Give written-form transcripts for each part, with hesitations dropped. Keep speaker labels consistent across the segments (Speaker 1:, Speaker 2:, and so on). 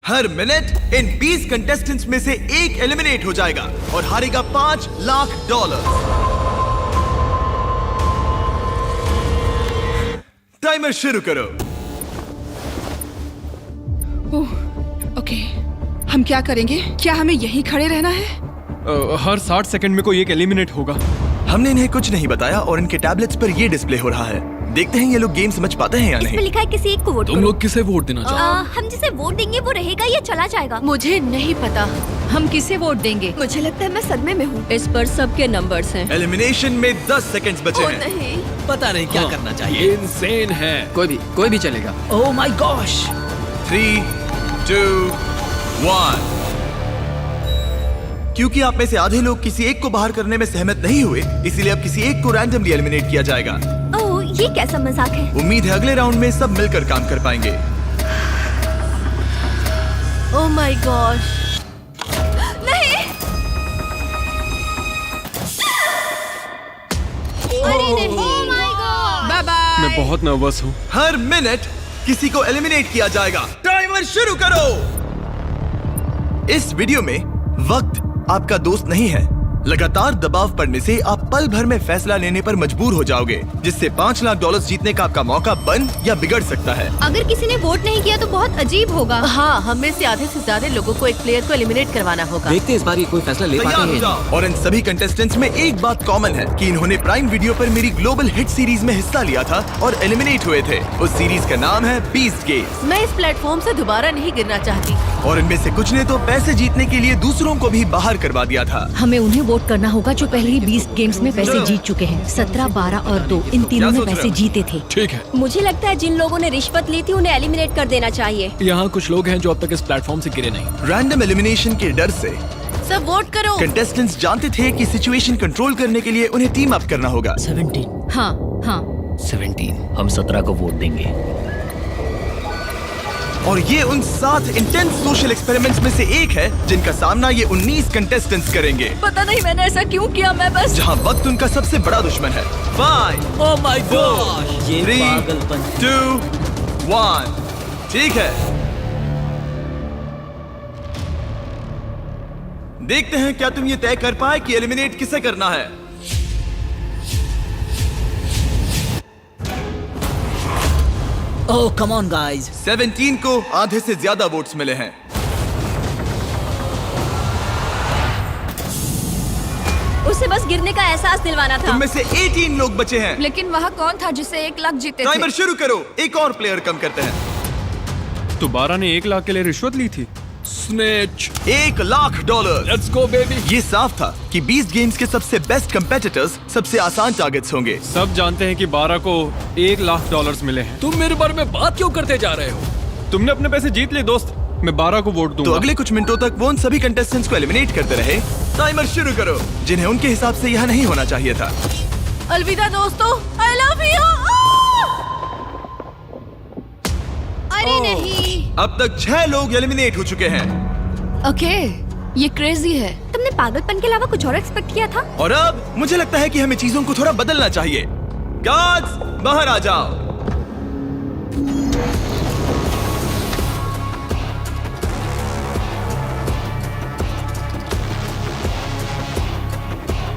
Speaker 1: Her minute in 20 contestants में से एक एलिमिनेट हो जाएगा और हारेगा $5 लाख। टाइमर शुरू करो।
Speaker 2: ओह, ओके। हम क्या करेंगे? क्या हमें यहीं खड़े रहना है?
Speaker 3: हर 60 सेकंड में कोई एक एलिमिनेट होगा।
Speaker 1: हमने इन्हें कुछ नहीं बताया और इनके टैबलेट्स पर ये डिस्प्ले हो रहा है। देखते हैं ये लोग गेम समझ पाते हैं या
Speaker 4: इसमें
Speaker 1: नहीं।
Speaker 4: लिखा है किसी एक को वोट
Speaker 3: तुम
Speaker 4: करो।
Speaker 3: लोग किसे वोट देना चाहते
Speaker 4: हम जिसे वोट देंगे वो रहेगा या चला जाएगा?
Speaker 5: मुझे नहीं पता हम किसे वोट देंगे।
Speaker 4: मुझे लगता है मैं सदमे में हूँ।
Speaker 5: इस पर सबके नंबर्स हैं।
Speaker 1: एलिमिनेशन में 10 सेकंड्स बचे हैं।
Speaker 4: नहीं,
Speaker 6: पता नहीं क्या करना चाहिए।
Speaker 3: ये इंसेन है।
Speaker 6: कोई भी चलेगा। ओह माय गॉश।
Speaker 1: 3, 2, 1। क्योंकि आप में से आधे लोग किसी एक को बाहर करने में सहमत नहीं हुए, इसीलिए अब किसी एक को रैंडमली एलिमिनेट किया जाएगा।
Speaker 4: ओह, ये कैसा मजाक है?
Speaker 1: उम्मीद है अगले राउंड में सब मिलकर काम कर पाएंगे।
Speaker 5: Oh my gosh.
Speaker 4: नहीं। अरे नहीं। Oh my God.
Speaker 2: Bye bye.
Speaker 3: मैं बहुत नर्वस हूँ।
Speaker 1: हर मिनट किसी को एलिमिनेट किया जाएगा। टाइमर शुरू करो। इस वीडियो में वक्त आपका दोस्त नहीं है। लगातार दबाव पड़ने से आप पल भर में फैसला लेने पर मजबूर हो जाओगे, जिससे $5 लाख जीतने का आपका मौका बन या बिगड़ सकता है।
Speaker 4: अगर किसी ने वोट नहीं किया तो बहुत अजीब होगा।
Speaker 5: हाँ, हमें से आधे से ज्यादा लोगों को एक प्लेयर को एलिमिनेट करवाना होगा।
Speaker 6: देखते हैं इस बार ये कोई फैसला ले
Speaker 1: तैयार
Speaker 6: पाते
Speaker 1: हो
Speaker 6: हैं।
Speaker 1: जाओ। और इन सभी कंटेस्टेंट्स में एक बात कॉमन है कि इन्होंने प्राइम वीडियो पर मेरी ग्लोबल हिट सीरीज में हिस्सा लिया था और एलिमिनेट हुए थे। उस सीरीज का नाम है बीस्ट गेम्स।
Speaker 5: मैं इस प्लेटफॉर्म से दोबारा नहीं गिरना चाहती।
Speaker 1: और इनमें से कुछ ने तो पैसे जीतने के लिए दूसरों को भी बाहर करवा दिया था।
Speaker 5: हमें उन्हें वोट करना होगा जो पहले ही 20 गेम्स में पैसे जीत चुके हैं। 17, 12 और 2 इन तीनों
Speaker 1: क्या
Speaker 5: ने
Speaker 1: सोच रहे
Speaker 5: पैसे
Speaker 1: हो?
Speaker 5: जीते थे।
Speaker 3: ठीक है।
Speaker 4: मुझे लगता है जिन लोगों ने रिश्वत ली थी उन्हें एलिमिनेट कर देना चाहिए।
Speaker 3: यहाँ कुछ लोग हैं जो अब तक इस प्लेटफॉर्म से गिरे नहीं।
Speaker 1: रैंडम एलिमिनेशन के डर से
Speaker 5: सब वोट करो।
Speaker 1: कंटेस्टेंट्स जानते थे कि सिचुएशन कंट्रोल करने के लिए उन्हें टीम अप करना होगा।
Speaker 6: 17
Speaker 5: हाँ हाँ।
Speaker 6: 17 हम 17 को वोट देंगे।
Speaker 1: और ये उन 7 इंटेंस सोशल एक्सपेरिमेंट्स में से एक है जिनका सामना ये 19 कंटेस्टेंट्स करेंगे,
Speaker 5: पता नहीं मैंने ऐसा क्यों किया। मैं बस
Speaker 1: जहां वक्त उनका सबसे बड़ा दुश्मन है। 5,
Speaker 6: ओह माय गॉश। ये
Speaker 1: 3,
Speaker 6: पागलपन।
Speaker 1: 2, 1। ठीक है, देखते हैं क्या तुम ये तय कर पाए कि एलिमिनेट किसे करना है।
Speaker 6: ओह कम ऑन गाइस।
Speaker 1: 17 को आधे से ज्यादा वोट्स मिले हैं।
Speaker 4: उसे बस गिरने का एहसास दिलवाना था।
Speaker 1: तुम में से 18 लोग बचे हैं।
Speaker 2: लेकिन वहाँ कौन था जिसे 1 लाख जीते
Speaker 1: टाइमर
Speaker 2: थे?
Speaker 1: शुरू करो। एक और प्लेयर कम करते हैं।
Speaker 3: तो 12 ने 1 लाख के लिए रिश्वत ली थी। Snatch.
Speaker 1: $1 lakh.
Speaker 3: Let's go baby.
Speaker 1: ये साफ था कि 20 गेम्स के सबसे बेस्ट कंपेटिटर्स सबसे आसान टारगेट्स होंगे।
Speaker 3: सब जानते हैं कि 12 को $1 लाख मिले हैं। तुम मेरे बारे में बात क्यों करते जा रहे हो? तुमने अपने पैसे जीत लिए दोस्त। मैं 12 को वोट
Speaker 1: तो
Speaker 3: दूंगा।
Speaker 1: अगले कुछ मिनटों तक वो उन सभी कंटेस्टेंट्स को एलिमिनेट करते रहे। टाइमर शुरू करो, जिन्हें उनके हिसाब से यह नहीं होना चाहिए था।
Speaker 5: अलविदा दोस्तों। I love you.
Speaker 4: अरे नहीं।
Speaker 1: अब तक 6 लोग एलिमिनेट हो चुके हैं
Speaker 2: ओके, ये क्रेजी है।
Speaker 4: तुमने पागलपन के अलावा कुछ और एक्सपेक्ट किया था?
Speaker 1: और अब मुझे लगता है कि हमें चीजों को थोड़ा बदलना चाहिए। गार्ड्स बाहर आ जाओ।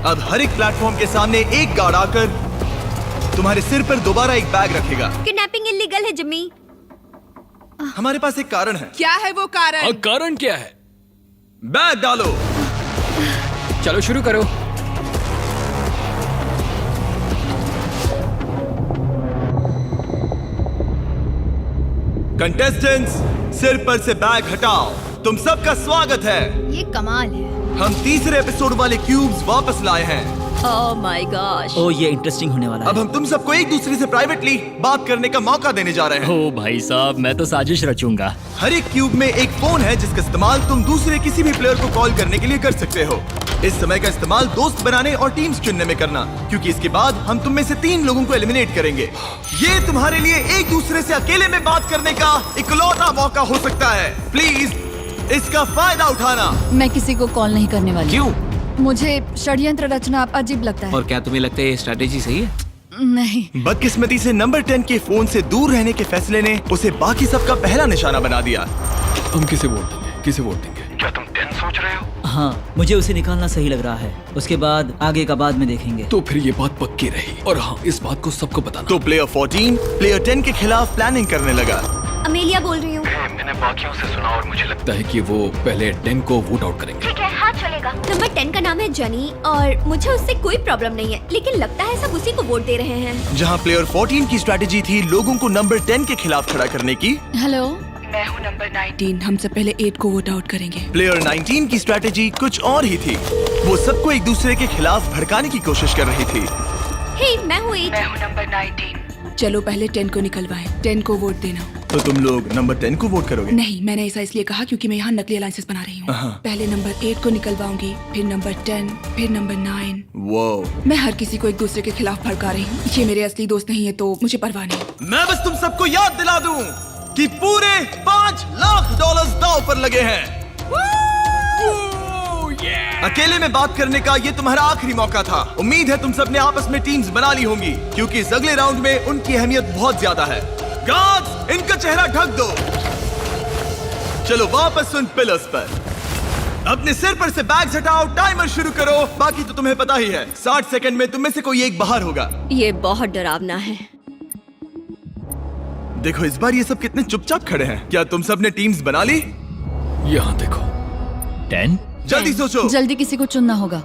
Speaker 1: अब हर एक प्लेटफॉर्म के सामने एक गार्ड आकर तुम्हारे सिर पर दोबारा एक बैग रखेगा।
Speaker 4: किडनैपिंग इलीगल है जिम्मी।
Speaker 1: हमारे पास एक कारण है।
Speaker 2: क्या है वो कारण?
Speaker 3: कारण क्या है?
Speaker 1: बैग डालो।
Speaker 6: चलो शुरू करो।
Speaker 1: कंटेस्टेंट्स सिर पर से बैग हटाओ। तुम सबका स्वागत है।
Speaker 4: ये कमाल है।
Speaker 1: हम तीसरे एपिसोड वाले क्यूब्स वापस लाए हैं।
Speaker 5: ओह माय गॉश।
Speaker 6: ओह ये इंटरेस्टिंग होने वाला
Speaker 1: अब हम तुम सबको एक दूसरे से प्राइवेटली बात करने का मौका देने जा रहे हैं।
Speaker 6: ओह भाई साहब मैं तो साजिश रचूंगा।
Speaker 1: हर एक क्यूब में एक फोन है जिसका इस्तेमाल तुम दूसरे किसी भी प्लेयर को कॉल करने के लिए कर सकते हो। इस समय का इस्तेमाल दोस्त बनाने और टीम्स चुनने में करना, क्योंकि इसके बाद हम तुम में से 3 लोगों को एलिमिनेट करेंगे। ये तुम्हारे लिए एक दूसरे से अकेले में बात करने का इकलौता मौका हो सकता है। प्लीज इसका फायदा उठाना।
Speaker 2: मैं किसी को कॉल नहीं करने वाली।
Speaker 6: क्यों?
Speaker 2: मुझे षड्यंत्र रचना अजीब लगता है।
Speaker 6: और क्या तुम्हें लगता है ये स्ट्रेटेजी सही है?
Speaker 2: नहीं।
Speaker 1: बदकिस्मती से नंबर 10 के फोन से दूर रहने के फैसले ने उसे बाकी सबका पहला निशाना बना दिया।
Speaker 3: हम किसे वोट देंगे? किसे वोट देंगे?
Speaker 6: हाँ, मुझे उसे निकालना सही लग रहा है। उसके बाद आगे का बाद में देखेंगे।
Speaker 3: तो फिर ये बात पक्की रही। और हाँ, इस बात को सबको बताना।
Speaker 1: तो प्लेयर 14 प्लेयर 10 के खिलाफ प्लानिंग करने लगा।
Speaker 4: अमेलिया बोल रही हूँ।
Speaker 3: मैंने बाकियों से सुना और मुझे लगता है कि वो पहले 10 को वोट आउट करेंगे।
Speaker 4: ठीक है, हाँ चलेगा। नंबर 10 का नाम है जनी और मुझे उससे कोई प्रॉब्लम नहीं है, लेकिन लगता है सब उसी को वोट दे रहे हैं।
Speaker 1: जहां प्लेयर 14 की स्ट्रैटेजी थी लोगों को नंबर 10 के खिलाफ खड़ा करने की,
Speaker 2: हेलो, मैं हूँ नंबर 19। हम सब पहले 8 को वोट आउट करेंगे।
Speaker 1: प्लेयर 19 की स्ट्रैटेजी कुछ और ही थी। वो सबको एक दूसरे के खिलाफ भड़काने की कोशिश कर रही थी।
Speaker 4: हे, मैं हूँ 8।
Speaker 2: मैं हूँ नंबर 19। चलो पहले 10 को निकलवाएं। 10 को वोट देना।
Speaker 1: तो तुम लोग नंबर 10 को वोट करोगे?
Speaker 2: नहीं, मैंने ऐसा इसलिए कहा क्योंकि मैं यहाँ नकली अलायंसेस बना रही हूँ। पहले नंबर 8 को निकलवाऊंगी, फिर नंबर 10, फिर नंबर 9।
Speaker 1: वो
Speaker 2: मैं हर किसी को एक दूसरे के खिलाफ भड़का रही हूँ। ये मेरे असली दोस्त नहीं है तो मुझे परवाह नहीं।
Speaker 1: मैं बस तुम सबको याद दिला दूं कि पूरे $5 लाख दांव पर लगे हैं। अकेले में बात करने का ये तुम्हारा आखिरी मौका था। उम्मीद है तुम सब ने आपस में टीम्स बना ली होंगी क्योंकि इस अगले राउंड में उनकी अहमियत बहुत ज्यादा है। गार्ड्स, इनका चेहरा ढक दो। चलो वापस उन पिलर्स पर। अपने सिर पर से बैग्स हटाओ, टाइमर शुरू करो। बाकी तो तुम्हें पता ही है, 60 सेकंड में तुम में से कोई एक बाहर होगा।
Speaker 4: ये बहुत डरावना है।
Speaker 1: देखो इस बार ये सब कितने चुपचाप खड़े हैं। क्या तुम सब ने टीम्स बना ली?
Speaker 3: यहाँ देखो।
Speaker 6: 10?
Speaker 1: जल्दी सोचो।
Speaker 5: जल्दी किसी को चुनना होगा।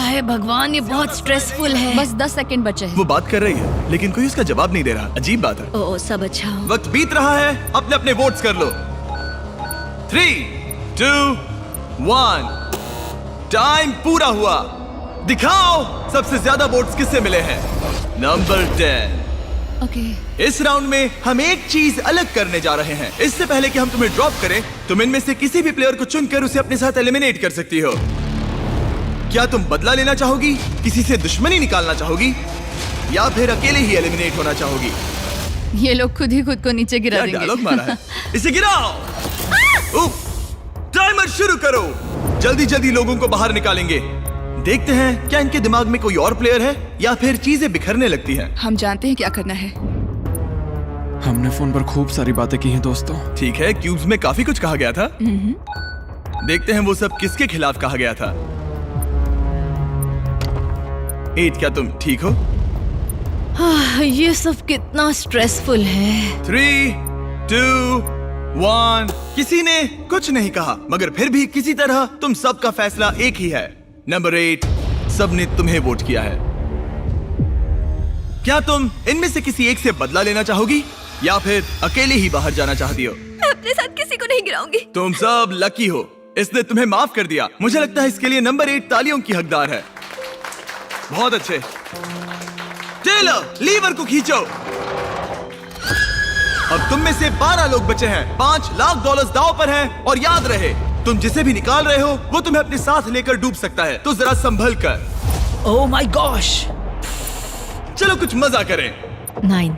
Speaker 5: हे भगवान, ये बहुत स्ट्रेसफुल है। बस 10 सेकंड बचे हैं।
Speaker 1: वो बात कर रही है लेकिन कोई उसका जवाब नहीं दे रहा। अजीब बात है।
Speaker 4: ओ, सब अच्छा हो।
Speaker 1: वक्त बीत रहा है, अपने अपने वोट्स कर लो। 3, 2, 1। टाइम पूरा हुआ। दिखाओ सबसे ज्यादा वोट्स किससे मिले हैं। नंबर 10।
Speaker 5: ओके।
Speaker 1: इस राउंड में हम एक चीज अलग करने जा रहे हैं। इससे पहले कि हम तुम्हें ड्रॉप करें, तुम इनमें से किसी भी प्लेयर को चुनकर उसे अपने साथ एलिमिनेट कर सकती हो। क्या तुम बदला लेना चाहोगी, किसी से दुश्मनी निकालना चाहोगी, या फिर अकेले ही एलिमिनेट होना चाहोगी?
Speaker 5: ये लोग खुद ही खुद को नीचे गिरा
Speaker 1: क्या
Speaker 5: देंगे।
Speaker 1: डायलॉग मारा है। इसे गिराओ। उफ, टाइमर शुरू करो। जल्दी जल्दी लोगों को बाहर निकालेंगे। देखते हैं क्या इनके दिमाग में कोई और प्लेयर है या फिर चीजें बिखरने लगती हैं।
Speaker 2: हम जानते हैं क्या करना है।
Speaker 3: हमने फोन पर खूब सारी बातें की हैं दोस्तों।
Speaker 1: ठीक है, क्यूब्स में काफी कुछ कहा गया था। देखते हैं वो सब किसके खिलाफ कहा गया था। 8, क्या तुम ठीक हो?
Speaker 5: ये सब कितना स्ट्रेसफुल है।
Speaker 1: 3, 2, 1। किसी ने कुछ नहीं कहा मगर फिर भी किसी तरह तुम सबका फैसला एक ही है। नंबर 8, सबने तुम्हें वोट किया है। क्या तुम इनमें से किसी एक से बदला लेना चाहोगी या फिर अकेले ही बाहर जाना चाहती हो?
Speaker 4: मैं अपने साथ किसी को नहीं गिराऊंगी।
Speaker 1: तुम सब लकी हो, इसने तुम्हें माफ कर दिया। मुझे लगता है इसके लिए नंबर 8 तालियों की हकदार है। बहुत अच्छे। टेलर, लीवर को खींचो। अब तुम में से 12 लोग बचे हैं। $5 लाख दांव पर हैं और याद रहे, तुम जिसे भी निकाल रहे हो वो तुम्हें अपने साथ लेकर डूब सकता है, तो जरा संभल कर।
Speaker 6: ओह माय गॉश।
Speaker 1: चलो कुछ मजा करें।
Speaker 5: 9।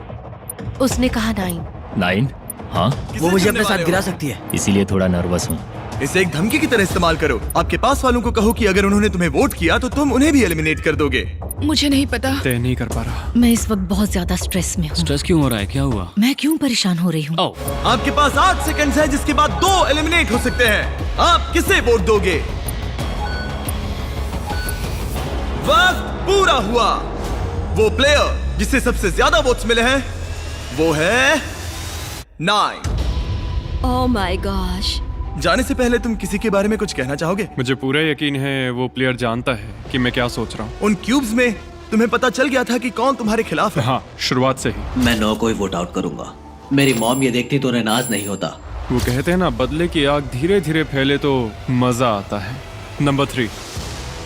Speaker 5: उसने कहा 9।
Speaker 6: 9? हाँ,
Speaker 1: वो मुझे अपने साथ गिरा
Speaker 6: सकती है, इसीलिए थोड़ा नर्वस हूँ।
Speaker 1: इसे एक धमकी की तरह इस्तेमाल करो। आपके पास वालों को कहो कि अगर उन्होंने तुम्हें वोट किया तो तुम उन्हें भी एलिमिनेट कर दोगे।
Speaker 2: मुझे नहीं पता।
Speaker 3: तय नहीं कर पा रहा।
Speaker 5: मैं इस वक्त बहुत ज्यादा स्ट्रेस में हूँ।
Speaker 6: स्ट्रेस क्यों हो रहा है? क्या हुआ?
Speaker 5: मैं क्यों परेशान हो रही हूँ?
Speaker 6: ओह,
Speaker 1: आपके पास 8 सेकंड्स है जिसके बाद 2 एलिमिनेट हो सकते हैं। आप किसे वोट दोगे? वक्त पूरा हुआ। वो प्लेयर जिसे सबसे ज्यादा वोट्स मिले हैं वो है 9।
Speaker 4: ओह माय गॉश।
Speaker 1: जाने से पहले तुम किसी के बारे में कुछ कहना चाहोगे?
Speaker 3: मुझे पूरा यकीन है वो प्लेयर जानता है कि मैं क्या सोच रहा हूँ।
Speaker 1: उन क्यूब्स में तुम्हें पता चल गया था कि कौन तुम्हारे खिलाफ है।
Speaker 3: हाँ, शुरुआत से ही।
Speaker 7: मैं 9 को ही वोट आउट करूंगा। मेरी मॉम ये देखती तो उन्हें नाज नहीं होता।
Speaker 3: वो कहते हैं ना, बदले की आग धीरे धीरे फैले तो मजा आता है। नंबर 3।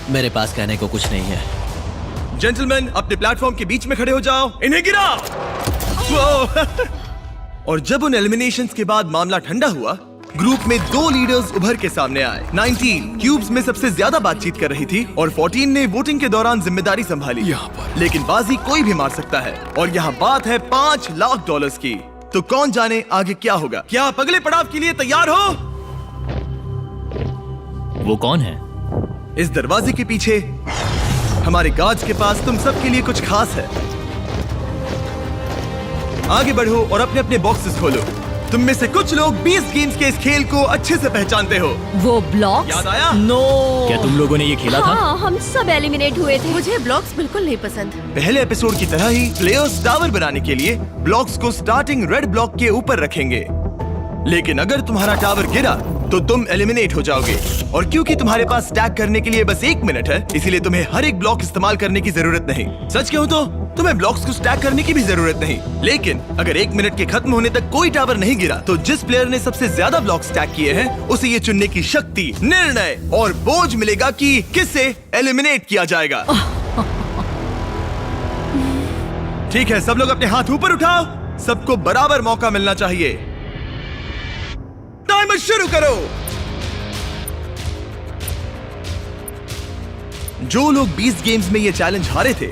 Speaker 7: मेरे पास कहने को कुछ नहीं है।
Speaker 1: जेंटलमैन, अपने प्लेटफॉर्म के बीच में खड़े हो जाओ। इन्हें गिराओ। वो। और जब उन एलिमिनेशंस के बाद मामला ठंडा हुआ, ग्रुप में 2 लीडर्स उभर के सामने आए। 19 क्यूब्स में सबसे ज्यादा बातचीत कर रही थी और 14 ने वोटिंग के दौरान जिम्मेदारी संभाली।
Speaker 3: यहाँ पर
Speaker 1: लेकिन बाजी कोई भी मार सकता है और यहाँ बात है $5 लाख की। तो कौन जाने आगे क्या होगा। क्या आप अगले पड़ाव के लिए तैयार हो?
Speaker 6: वो कौन है?
Speaker 1: इस दरवाजे के पीछे हमारे गार्ड्स के पास तुम सबके लिए कुछ खास है। आगे बढ़ो और अपने अपने बॉक्सेस खोलो। तुम में से कुछ लोग 20 गेम्स के इस खेल को अच्छे से पहचानते हो।
Speaker 5: वो ब्लॉक्स?
Speaker 1: याद आया?
Speaker 5: नो।
Speaker 8: क्या तुम लोगों ने ये खेला था?
Speaker 4: हाँ, हम सब एलिमिनेट हुए थे।
Speaker 9: मुझे ब्लॉक्स बिल्कुल नहीं पसंद।
Speaker 1: पहले एपिसोड की तरह ही प्लेयर्स टावर बनाने के लिए ब्लॉक्स को स्टार्टिंग रेड ब्लॉक के ऊपर रखेंगे, लेकिन अगर तुम्हारा टावर गिरा तो तुम एलिमिनेट हो जाओगे। और क्योंकि तुम्हारे पास स्टैक करने के लिए बस 1 मिनट है, इसीलिए तुम्हें हर एक ब्लॉक इस्तेमाल करने की जरूरत नहीं। सच कहूं तो तुम्हें ब्लॉक्स को स्टैक करने की भी जरूरत नहीं, लेकिन अगर 1 मिनट के खत्म होने तक कोई टावर नहीं गिरा तो जिस प्लेयर ने सबसे ज्यादा ब्लॉक स्टैक किए हैं उसे ये चुनने की शक्ति, निर्णय और बोझ मिलेगा कि किसे एलिमिनेट किया जाएगा। ठीक है, सब लोग अपने हाथ ऊपर उठाओ। सबको बराबर मौका मिलना चाहिए। टाइमर शुरू करो। जो लोग 20 गेम्स में ये चैलेंज हारे थे,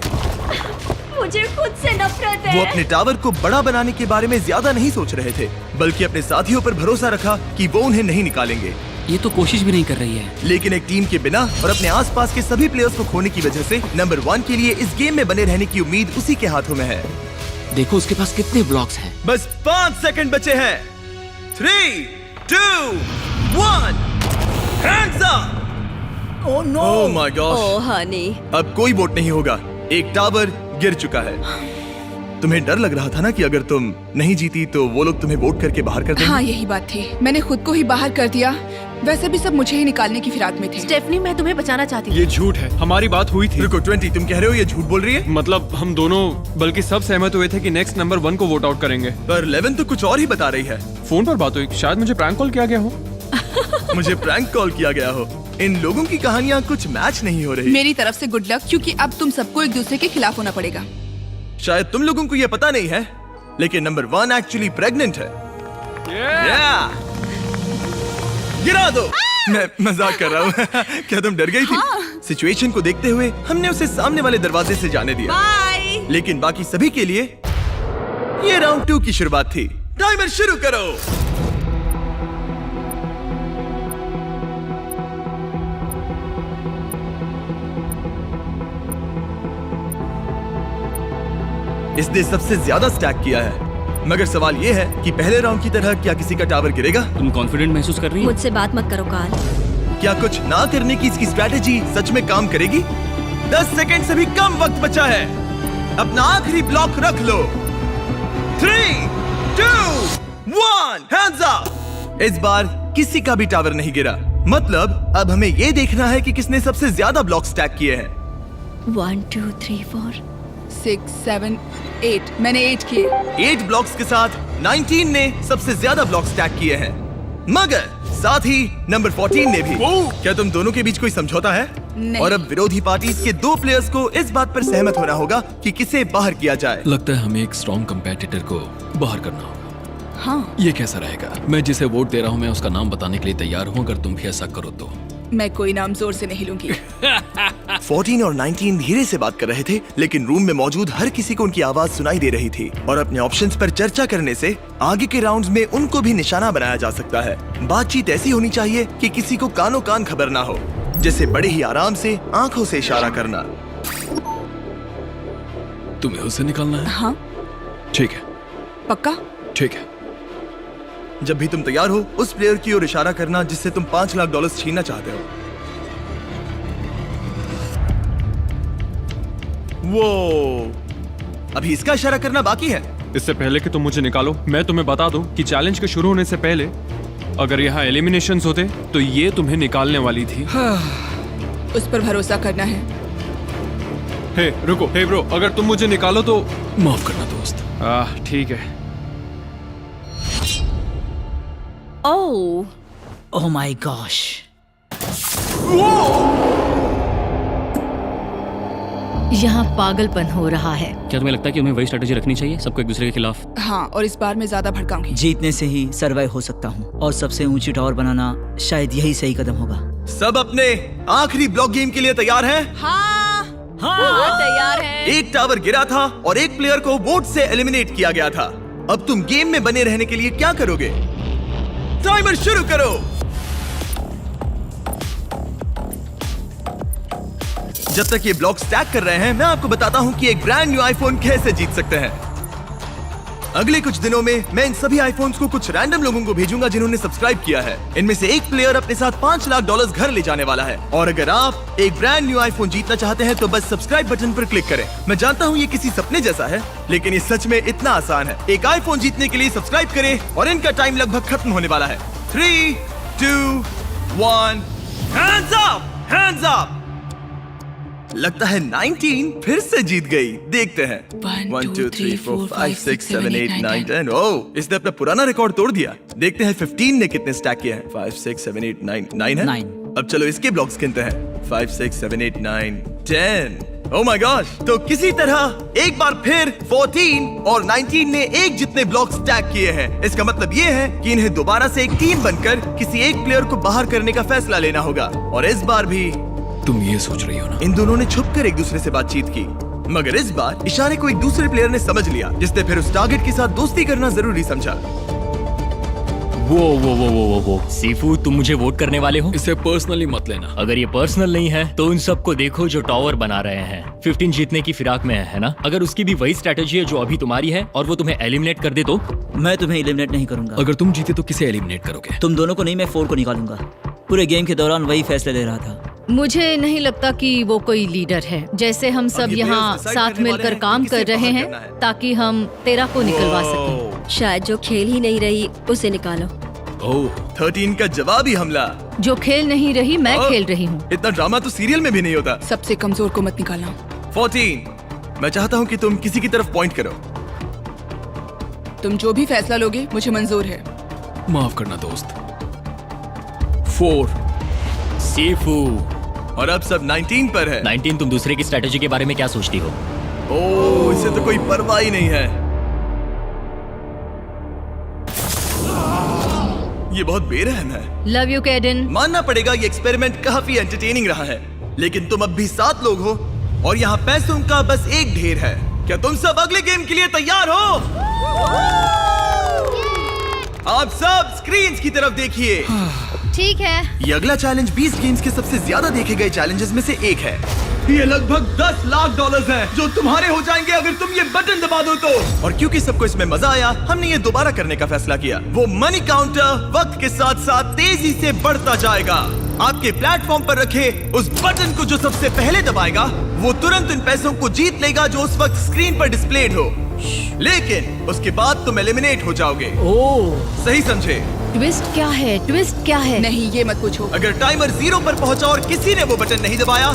Speaker 4: मुझे खुद से नफरत है।
Speaker 1: वो अपने टावर को बड़ा बनाने के बारे में ज्यादा नहीं सोच रहे थे, बल्कि अपने साथियों पर भरोसा रखा कि वो उन्हें नहीं निकालेंगे।
Speaker 8: ये तो कोशिश भी नहीं कर रही है।
Speaker 1: लेकिन एक टीम के बिना और अपने आसपास के सभी प्लेयर्स को खोने की वजह से नंबर 1 के लिए इस गेम में बने रहने की उम्मीद उसी के हाथों में है।
Speaker 8: देखो उसके पास कितने ब्लॉक्स हैं।
Speaker 1: बस 5 सेकंड बचे हैं। 3, 2, 1, hands up!
Speaker 6: Oh no!
Speaker 1: Oh my gosh!
Speaker 4: Oh honey,
Speaker 1: अब कोई वोट नहीं होगा। एक टावर गिर चुका है। तुम्हें डर लग रहा था ना कि अगर तुम नहीं जीती तो वो लोग तुम्हें वोट करके बाहर कर देंगे।
Speaker 2: हाँ, यही बात थी। मैंने खुद को ही बाहर कर दिया। वैसे भी सब मुझे ही निकालने की फिराक में थे।
Speaker 9: स्टेफनी, मैं तुम्हें बचाना चाहती हूँ।
Speaker 3: ये झूठ है, हमारी बात हुई थी।
Speaker 1: रुको 20, तुम कह रहे हो ये झूठ बोल रही है?
Speaker 3: मतलब हम दोनों, बल्कि सब सहमत हुए थे कि नेक्स्ट नंबर 1 को वोट आउट करेंगे।
Speaker 1: पर 11 तो कुछ और ही बता रही है।
Speaker 3: फोन पर बात हुई, शायद मुझे प्रैंक कॉल किया गया हो।
Speaker 1: मुझे प्रैंक कॉल किया गया हो। इन लोगों की कहानियाँ कुछ मैच नहीं हो रही।
Speaker 2: मेरी तरफ से गुड लक, क्योंकि अब तुम सबको एक दूसरे के खिलाफ होना पड़ेगा।
Speaker 1: शायद तुम लोगों को ये पता नहीं है, लेकिन नंबर 1 एक्चुअली प्रेग्नेंट है। Yeah! गिरा दो। मैं मजाक कर रहा हूँ। क्या तुम डर गई थी? सिचुएशन को देखते हुए हमने उसे सामने वाले दरवाजे से जाने दिया।
Speaker 9: बाय।
Speaker 1: लेकिन बाकी सभी के लिए ये राउंड 2 की शुरुआत थी। टाइमर शुरू करो। इसने सबसे ज्यादा स्टैक किया है, मगर सवाल ये है कि पहले राउंड की तरह क्या किसी का टावर गिरेगा?
Speaker 8: तुम कॉन्फिडेंट महसूस कर रही हो?
Speaker 4: मुझसे बात मत करो कार्ल।
Speaker 1: क्या कुछ ना करने की इसकी स्ट्रैटेजी सच में काम करेगी? 10 सेकंड से भी कम वक्त बचा है। अपना आखिरी ब्लॉक रख लो। 3, 2, 1, hands up! इस बार किसी का भी टावर नहीं गिरा। मतलब अब हमें ये देखना है कि किसने सबसे ज्यादा ब्लॉक स्टैक किए हैं।
Speaker 4: 1, 2, 3, 4,
Speaker 2: 6, 7, 8। मैंने 8 किए।
Speaker 1: 8 ब्लॉक्स के साथ 19 ने सबसे ज्यादा ब्लॉक स्टैक किए हैं, मगर साथ ही नंबर 14 ने भी। क्या तुम दोनों के बीच कोई समझौता है?
Speaker 2: नहीं।
Speaker 1: और अब विरोधी पार्टी के 2 प्लेयर्स को इस बात पर सहमत होना होगा कि किसे बाहर किया जाए।
Speaker 10: लगता है हमें एक स्ट्रॉन्ग कंपेटिटर को बाहर करना होगा।
Speaker 2: हाँ,
Speaker 10: ये कैसा रहेगा? मैं जिसे वोट दे रहा हूँ मैं उसका नाम बताने के लिए तैयार हूँ, अगर तुम भी ऐसा करो तो।
Speaker 2: मैं कोई नाम जोर से नहीं लूंगी।
Speaker 1: 14 और 19 धीरे से बात कर रहे थे, लेकिन रूम में मौजूद हर किसी को उनकी आवाज सुनाई दे रही थी। और अपने ऑप्शंस पर चर्चा करने से आगे के राउंड्स में उनको भी निशाना बनाया जा सकता है। बातचीत ऐसी होनी चाहिए कि किसी को कानों कान खबर ना हो, जैसे बड़े ही आराम से आंखों से इशारा करना।
Speaker 10: तुम्हें उसे निकालना है?
Speaker 2: हाँ,
Speaker 10: ठीक है,
Speaker 2: पक्का?
Speaker 10: ठीक है।
Speaker 1: जब भी तुम तैयार हो उस प्लेयर की ओर इशारा करना जिससे तुम $5 लाख छीनना चाहते हो। वो अभी इसका इशारा करना बाकी है।
Speaker 3: इससे पहले कि तुम मुझे निकालो, मैं तुम्हें बता दूं कि चैलेंज के शुरू होने से पहले अगर यहाँ एलिमिनेशंस होते तो ये तुम्हें निकालने वाली थी।
Speaker 2: उस पर भरोसा करना है।
Speaker 3: हे रुको, हे ब्रो, अगर तुम मुझे निकालो तो
Speaker 10: माफ करना दोस्त।
Speaker 3: ठीक है।
Speaker 5: ओह, ओह माय गॉश। यहाँ पागलपन हो रहा है।
Speaker 8: क्या तुम्हें लगता है कि हमें वही स्ट्रेटेजी रखनी चाहिए, सबको एक दूसरे के खिलाफ?
Speaker 2: हाँ, और इस बार मैं ज्यादा भड़काऊंगी।
Speaker 6: जीतने से ही सर्वाइव हो सकता हूँ, और सबसे ऊंची टावर बनाना शायद यही सही कदम होगा।
Speaker 1: सब अपने आखिरी ब्लॉक गेम के लिए तैयार हैं?
Speaker 2: हाँ,
Speaker 4: तैयार है।
Speaker 1: एक टावर गिरा था और एक प्लेयर को वोट से एलिमिनेट किया गया था। अब तुम गेम में बने रहने के लिए क्या करोगे? टाइमर शुरू करो। जब तक ये ब्लॉक स्टैक कर रहे हैं, मैं आपको बताता हूं कि एक ब्रांड न्यू आईफोन कैसे जीत सकते हैं। अगले कुछ दिनों में मैं इन सभी आईफोन्स को कुछ रैंडम लोगों को भेजूंगा जिन्होंने सब्सक्राइब किया है। इनमें से एक प्लेयर अपने साथ $5 लाख घर ले जाने वाला है। और अगर आप एक ब्रांड न्यू आईफोन जीतना चाहते हैं तो बस सब्सक्राइब बटन पर क्लिक करें। मैं जानता हूँ ये किसी सपने जैसा है, लेकिन ये सच में इतना आसान है। एक आईफोन जीतने के लिए सब्सक्राइब करें और इनका टाइम लगभग खत्म होने वाला है। 3, 2, 1, हैंड्स अप, हैंड्स अप। लगता है 19 फिर से जीत गई। देखते हैं। 1, 2, 3, 4, 5, 6, 7, 8, 9, 10। ओह, इसने अपना पुराना रिकॉर्ड तोड़ दिया। देखते हैं 15 ने कितने स्टैक किए हैं। 5, 6, 7, 8, 9, 9 है।
Speaker 6: 9।
Speaker 1: अब चलो इसके ब्लॉक्स गिनते हैं। 5, 6, 7, 8, 9, 10। ओह माय गॉश। तो किसी तरह एक बार फिर 14 और 19 ने एक जितने ब्लॉक स्टैक किए हैं। इसका मतलब ये है कि इन्हें दोबारा से एक टीम बनकर किसी एक प्लेयर को बाहर करने का फैसला लेना होगा। और इस बार भी
Speaker 10: तुम ये सोच रही हो ना?
Speaker 1: इन दोनों ने छुपकर एक दूसरे से बातचीत की, मगर इस बार इशारे को एक दूसरे प्लेयर ने समझ लिया, जिसने फिर उस टारगेट के साथ दोस्ती करना जरूरी समझा।
Speaker 8: वो सीफू, तुम मुझे वोट करने वाले हो?
Speaker 10: इसे पर्सनली मत लेना।
Speaker 8: अगर ये पर्सनल नहीं है तो उन सबको देखो जो टावर बना रहे हैं। 15 जीतने की फिराक में है ना? अगर उसकी भी वही स्ट्रेटेजी है जो अभी तुम्हारी है और वो तुम्हें एलिमिनेट कर दे तो?
Speaker 6: मैं तुम्हें एलिमिनेट नहीं करूंगा।
Speaker 10: अगर तुम जीते तो किसे एलिमिनेट करोगे?
Speaker 6: तुम दोनों को नहीं, मैं 4 को निकालूंगा। पूरे गेम के दौरान वही फैसले ले रहा था।
Speaker 5: मुझे नहीं लगता कि वो कोई लीडर है। जैसे हम सब
Speaker 1: ये
Speaker 5: यहाँ
Speaker 1: players decide
Speaker 5: साथ
Speaker 1: करने
Speaker 5: मिलकर
Speaker 1: वाले हैं
Speaker 5: काम
Speaker 1: कि
Speaker 5: कर
Speaker 1: किसे
Speaker 5: रहे
Speaker 1: बाहर
Speaker 5: हैं
Speaker 1: करना है।
Speaker 5: ताकि हम 13 को निकलवा सकें।
Speaker 4: शायद जो खेल ही नहीं रही उसे निकालो।
Speaker 10: ओह,
Speaker 1: 13 का जवाबी हमला।
Speaker 5: जो खेल नहीं रही मैं
Speaker 1: ओह,
Speaker 5: खेल रही हूँ।
Speaker 1: इतना ड्रामा तो सीरियल में भी नहीं होता।
Speaker 2: सबसे कमजोर को मत निकालना।
Speaker 1: 14, मैं चाहता हूँ कि तुम किसी की तरफ पॉइंट करो।
Speaker 2: तुम जो भी फैसला लोगे मुझे मंजूर है।
Speaker 10: माफ करना दोस्त। 4।
Speaker 8: सीफू।
Speaker 1: और अब सब 19 पर है।
Speaker 8: 19, तुम दूसरे की स्ट्रेटेजी के बारे में क्या सोचती हो?
Speaker 1: ओह, इसे तो कोई परवाह ही नहीं है। ये बहुत बेरहम है।
Speaker 5: Love you कैडन।
Speaker 1: मानना पड़ेगा ये एक्सपेरिमेंट काफी एंटरटेनिंग रहा है, लेकिन तुम अब भी 7 लोग हो और यहाँ पैसों का बस एक ढेर है। क्या तुम सब अगले गेम के लिए तैयार हो? आप सब स्क्रीन्स की तरफ देखिए।
Speaker 4: ठीक है।
Speaker 1: ये अगला चैलेंज 20 गेम्स के सबसे ज्यादा देखे गए चैलेंजेस में से एक है। ये लगभग $10 लाख है जो तुम्हारे हो जाएंगे अगर तुम ये बटन दबा दो तो। और क्योंकि सबको इसमें मजा आया, हमने ये दोबारा करने का फैसला किया। वो मनी काउंटर वक्त के साथ साथ तेजी से बढ़ता जाएगा। आपके प्लेटफॉर्म पर रखे उस बटन को जो सबसे पहले दबाएगा वो तुरंत उन पैसों को जीत लेगा जो उस वक्त स्क्रीन पर डिस्प्लेड हो। लेकिन उसके बाद तुम एलिमिनेट हो जाओगे।
Speaker 5: ओह,
Speaker 1: सही समझे?
Speaker 5: ट्विस्ट क्या है? ट्विस्ट क्या है?
Speaker 2: नहीं, ये मत पूछो।
Speaker 1: अगर टाइमर 0 पर पहुंचा और किसी ने वो बटन नहीं दबाया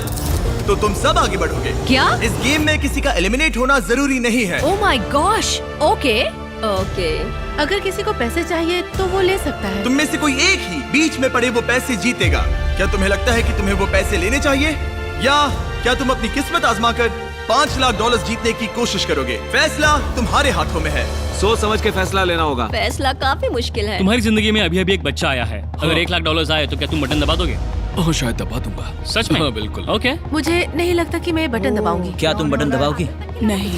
Speaker 1: तो तुम सब आगे बढ़ोगे।
Speaker 5: क्या?
Speaker 1: इस गेम में किसी का एलिमिनेट होना जरूरी नहीं है।
Speaker 5: ओह माय गॉश। ओके।
Speaker 9: ओके, अगर किसी को पैसे चाहिए तो वो ले सकता है।
Speaker 1: तुम में से कोई एक ही बीच में पड़े वो पैसे जीतेगा। क्या तुम्हें लगता है कि तुम्हें वो पैसे लेने चाहिए, या क्या तुम अपनी किस्मत आजमाकर $5 लाख जीतने की कोशिश करोगे? फैसला तुम्हारे हाथों में है।
Speaker 11: सोच समझ के फैसला लेना होगा।
Speaker 4: फैसला काफी मुश्किल है।
Speaker 8: तुम्हारी जिंदगी में अभी अभी एक बच्चा आया है। अगर $1 लाख आए तो क्या तुम बटन दबा दोगे?
Speaker 10: ओह, शायद दबा दूंगा।
Speaker 8: सच में?
Speaker 10: हाँ, बिल्कुल।
Speaker 8: ओके।
Speaker 9: मुझे नहीं लगता कि मैं बटन दबाऊंगी।
Speaker 6: क्या तुम बटन दबाओगी?
Speaker 2: नहीं।